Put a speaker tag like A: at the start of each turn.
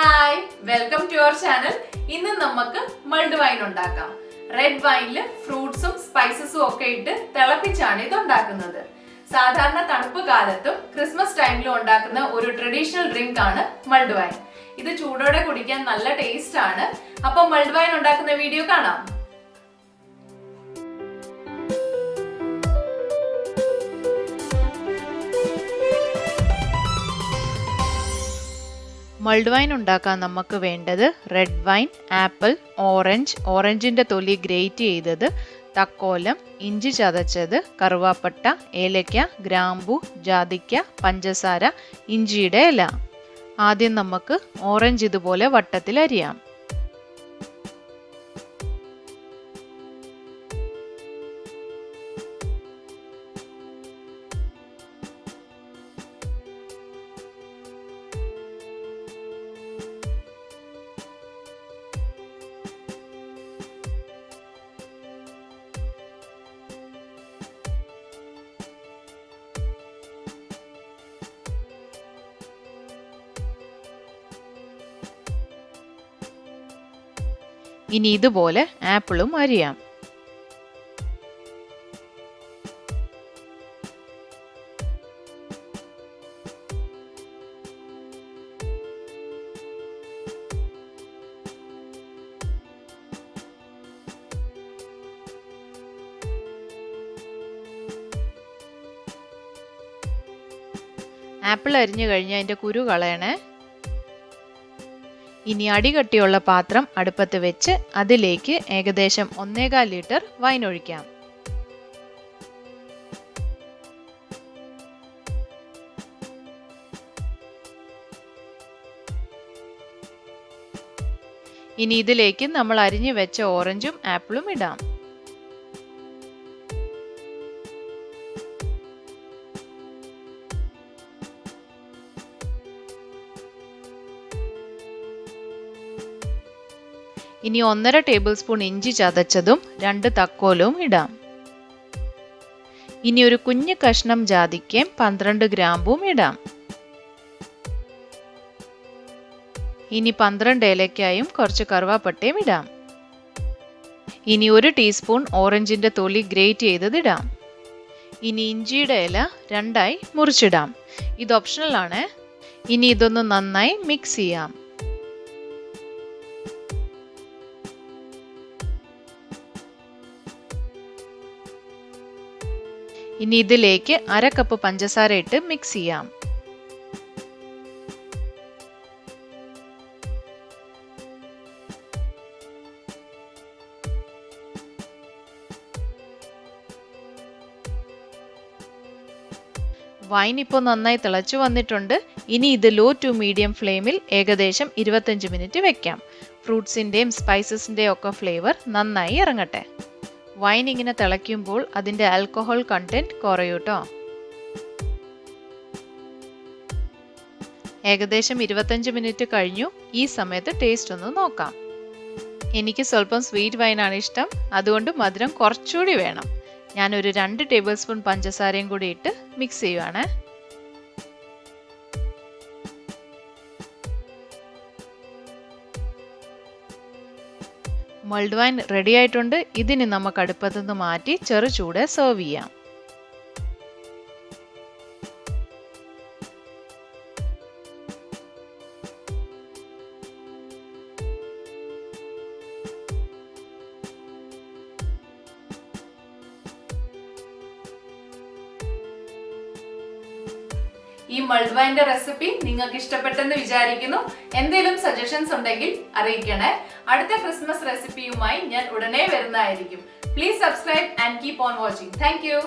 A: Hi, welcome to our channel. ഇന്ന് നമുക്ക് mulled wine ഉണ്ടാക്കാം. റെഡ് വൈനില് ഫ്രൂട്ട്സും സ്പൈസസും ഒക്കെ ഇട്ട് തിളപ്പിച്ചാണ് ഇത് ഉണ്ടാക്കുന്നത്. സാധാരണ തണുപ്പ് കാലത്തും ക്രിസ്മസ് ടൈമിലും ഉണ്ടാക്കുന്ന ഒരു ട്രഡീഷണൽ ഡ്രിങ്ക് ആണ് മൾഡ് വൈൻ. ഇത് ചൂടോടെ കുടിക്കാൻ നല്ല ടേസ്റ്റ് ആണ്. അപ്പൊ മൾഡ് വൈൻ ഉണ്ടാക്കുന്ന വീഡിയോ കാണാം.
B: മൾഡ് വൈൻ ഉണ്ടാക്കാൻ നമുക്ക് വേണ്ടത് റെഡ് വൈൻ, ആപ്പിൾ, ഓറഞ്ചിൻ്റെ തൊലി ഗ്രേറ്റ് ചെയ്തത്, തക്കോലം, ഇഞ്ചി ചതച്ചത്, കറുവാപ്പട്ട, ഏലക്ക, ഗ്രാമ്പു, ജാതിക്ക, പഞ്ചസാര, ഇഞ്ചിയുടെ ഇല. ആദ്യം നമുക്ക് ഓറഞ്ച് ഇതുപോലെ വട്ടത്തിൽ അരിയാം. ഇനി ഇതുപോലെ ആപ്പിളും അരിയാം. ആപ്പിൾ അരിഞ്ഞു കഴിഞ്ഞ് അതിൻ്റെ കുരു കളയണേ. ഇനി അടികട്ടിയുള്ള പാത്രം അടുപ്പത്ത് വെച്ച് അതിലേക്ക് ഏകദേശം 1.25 ലിറ്റർ വൈൻ ഒഴിക്കാം. ഇനി ഇതിലേക്ക് നമ്മൾ അരിഞ്ഞു വെച്ച ഓറഞ്ചും ആപ്പിളും ഇടാം. ഇനി 1.5 ടേബിൾ സ്പൂൺ ഇഞ്ചി ചതച്ചതും 2 തക്കോലവും ഇടാം. ഇനി ഒരു കുഞ്ഞു കഷ്ണം ജാതിക്കയും 12 ഗ്രാമ്പും ഇടാം. ഇനി 12 ഏലക്കായും കുറച്ച് കറുവാപ്പട്ടയും ഇടാം. ഇനി 1 ടീസ്പൂൺ ഓറഞ്ചിന്റെ തൊലി ഗ്രേറ്റ് ചെയ്തത് ഇടാം. ഇനി ഇഞ്ചിയുടെ ഇല 2ആയി മുറിച്ചിടാം. ഇത് ഓപ്ഷണൽ ആണ്. ഇനി ഇതൊന്ന് നന്നായി മിക്സ് ചെയ്യാം. ഇനി ഇതിലേക്ക് 1/2 കപ്പ് പഞ്ചസാര ഇട്ട് മിക്സ് ചെയ്യാം. വൈൻ ഇപ്പോൾ നന്നായി തിളച്ചു വന്നിട്ടുണ്ട്. ഇനി ഇത് ലോ ടു മീഡിയം ഫ്ലെയിമിൽ ഏകദേശം 25 മിനിറ്റ് വെക്കാം. ഫ്രൂട്ട്സിൻ്റെയും സ്പൈസസിൻ്റെയും ഒക്കെ ഫ്ലേവർ നന്നായി ഇറങ്ങട്ടെ. വൈൻ ഇങ്ങനെ തിളയ്ക്കുമ്പോൾ അതിൻ്റെ ആൽക്കഹോൾ കണ്ടന്റ് കുറയൂട്ടോ. ഏകദേശം 25 മിനിറ്റ് കഴിഞ്ഞു. ഈ സമയത്ത് ടേസ്റ്റ് ഒന്ന് നോക്കാം. എനിക്ക് സ്വല്പം സ്വീറ്റ് വൈനാണ് ഇഷ്ടം, അതുകൊണ്ട് മധുരം കുറച്ചുകൂടി വേണം. ഞാനൊരു 2 ടേബിൾ സ്പൂൺ പഞ്ചസാരയും കൂടി ഇട്ട് മിക്സ് ചെയ്യുവാണ്. മൾഡ് വൈൻ റെഡി ആയിട്ടുണ്ട്. ഇതിന് നമുക്ക് അടുപ്പത്തു നിന്ന് മാറ്റി ചെറു ചൂട് സെർവ് ചെയ്യാം.
A: ഈ മൾഡ് വൈൻ്റെ റെസിപ്പി നിങ്ങൾക്ക് ഇഷ്ടപ്പെട്ടെന്ന് വിചാരിക്കുന്നു. എന്തെങ്കിലും സജഷൻസ് ഉണ്ടെങ്കിൽ അറിയിക്കണേ. അടുത്ത ക്രിസ്മസ് റെസിപ്പിയുമായി ഞാൻ ഉടനെ വരുന്നതായിരിക്കും. Please subscribe and keep on watching. Thank you.